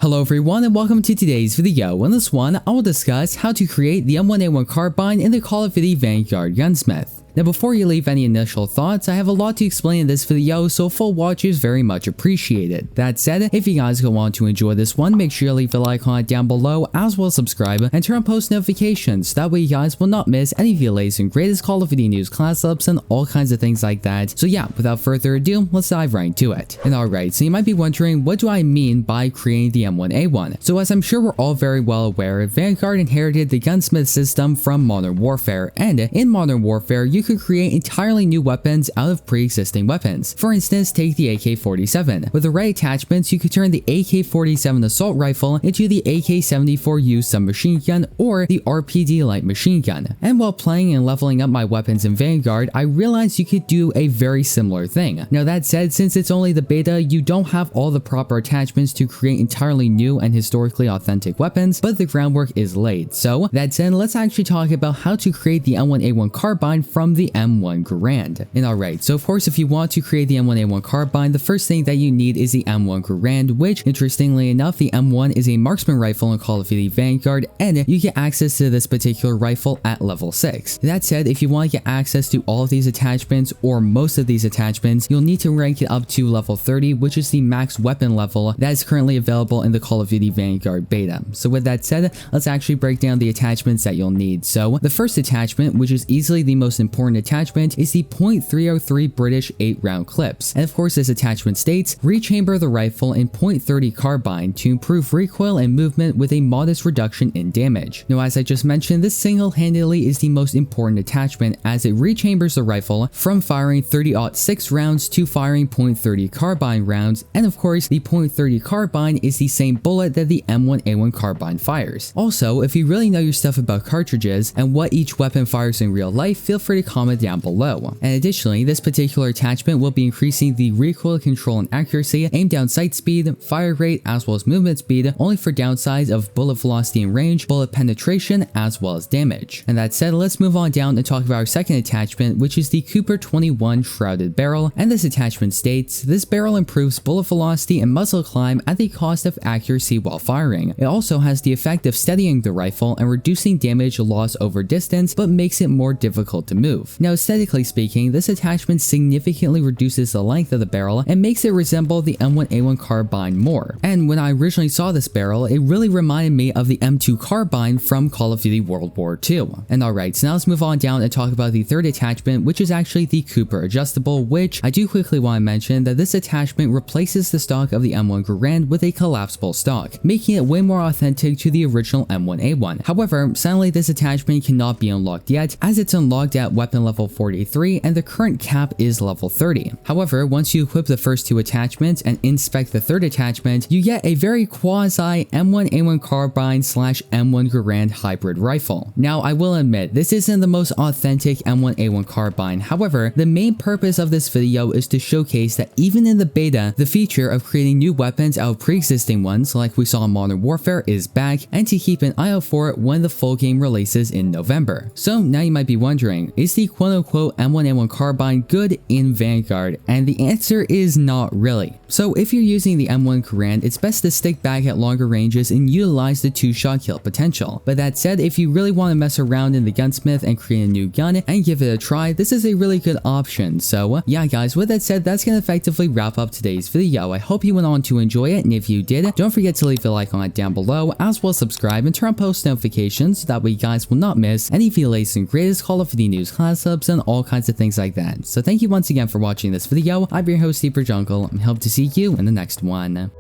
Hello everyone and welcome to today's video. In this one, I will discuss how to create the M1A1 carbine in the Call of Duty Vanguard Gunsmith. Now before you leave any initial thoughts, I have a lot to explain in this video, so full watch is very much appreciated. That said, if you guys go on to enjoy this one, make sure you leave a like on it down below, as well as subscribe and turn on post notifications, that way you guys will not miss any of the latest and greatest Call of Duty news, class ups, and all kinds of things like that. So yeah, without further ado, let's dive right into it. And alright, so you might be wondering, what do I mean by creating the M1A1? So as I'm sure we're all very well aware, Vanguard inherited the Gunsmith system from Modern Warfare, and in Modern Warfare, you could create entirely new weapons out of pre-existing weapons. For instance, take the AK-47. With the right attachments, you could turn the AK-47 assault rifle into the AK-74U submachine gun or the RPD light machine gun. And while playing and leveling up my weapons in Vanguard, I realized you could do a very similar thing. Now that said, since it's only the beta, you don't have all the proper attachments to create entirely new and historically authentic weapons, but the groundwork is laid. So that said, let's actually talk about how to create the M1A1 carbine from the M1 Garand. And alright, so of course if you want to create the M1A1 carbine, the first thing that you need is the M1 Garand, which interestingly enough, the M1 is a marksman rifle in Call of Duty Vanguard, and you get access to this particular rifle at level 6. That said, if you want to get access to all of these attachments or most of these attachments, you'll need to rank it up to level 30, which is the max weapon level that is currently available in the Call of Duty Vanguard beta. So with that said, let's actually break down the attachments that you'll need. So the first attachment, which is easily the most important attachment, is the .303 British 8-round clips. And of course this attachment states, rechamber the rifle in .30 carbine to improve recoil and movement with a modest reduction in damage. Now as I just mentioned, this single-handedly is the most important attachment as it rechambers the rifle from firing 30-06 rounds to firing .30 carbine rounds, and of course the .30 carbine is the same bullet that the M1A1 carbine fires. Also, if you really know your stuff about cartridges and what each weapon fires in real life, feel free to comment down below. And additionally, this particular attachment will be increasing the recoil control and accuracy, aim down sight speed, fire rate, as well as movement speed, only for downsides of bullet velocity and range, bullet penetration, as well as damage. And that said, let's move on down and talk about our second attachment, which is the Cooper 21 Shrouded Barrel. And this attachment states, this barrel improves bullet velocity and muzzle climb at the cost of accuracy while firing. It also has the effect of steadying the rifle and reducing damage loss over distance, but makes it more difficult to move. Now aesthetically speaking, this attachment significantly reduces the length of the barrel and makes it resemble the M1A1 carbine more. And when I originally saw this barrel, it really reminded me of the M2 carbine from Call of Duty World War II. And alright, so now let's move on down and talk about the third attachment, which is actually the Cooper Adjustable, which I do quickly want to mention that this attachment replaces the stock of the M1 Garand with a collapsible stock, making it way more authentic to the original M1A1. However, sadly this attachment cannot be unlocked yet, as it's unlocked at weapon level 43 and the current cap is level 30. However, once you equip the first two attachments and inspect the third attachment, you get a very quasi M1A1 carbine / M1 Garand hybrid rifle. Now I will admit, this isn't the most authentic M1A1 carbine. However, the main purpose of this video is to showcase that even in the beta, the feature of creating new weapons out of pre-existing ones like we saw in Modern Warfare is back, and to keep an eye out for it when the full game releases in November. So now you might be wondering, is the quote-unquote M1A1 carbine good in Vanguard? And the answer is not really. So if you're using the M1 Garand, it's best to stick back at longer ranges and utilize the 2-shot kill potential. But that said, if you really want to mess around in the Gunsmith and create a new gun and give it a try, this is a really good option. So yeah guys, with that said, that's gonna effectively wrap up today's video. I hope you went on to enjoy it, and if you did, don't forget to leave a like on it down below, as well as subscribe and turn on post notifications, so that way you guys will not miss any of the latest and greatest Call of Duty news, class ups, and all kinds of things like that. So thank you once again for watching this video. I'm your host, Jungle, and hope to see you in the next one.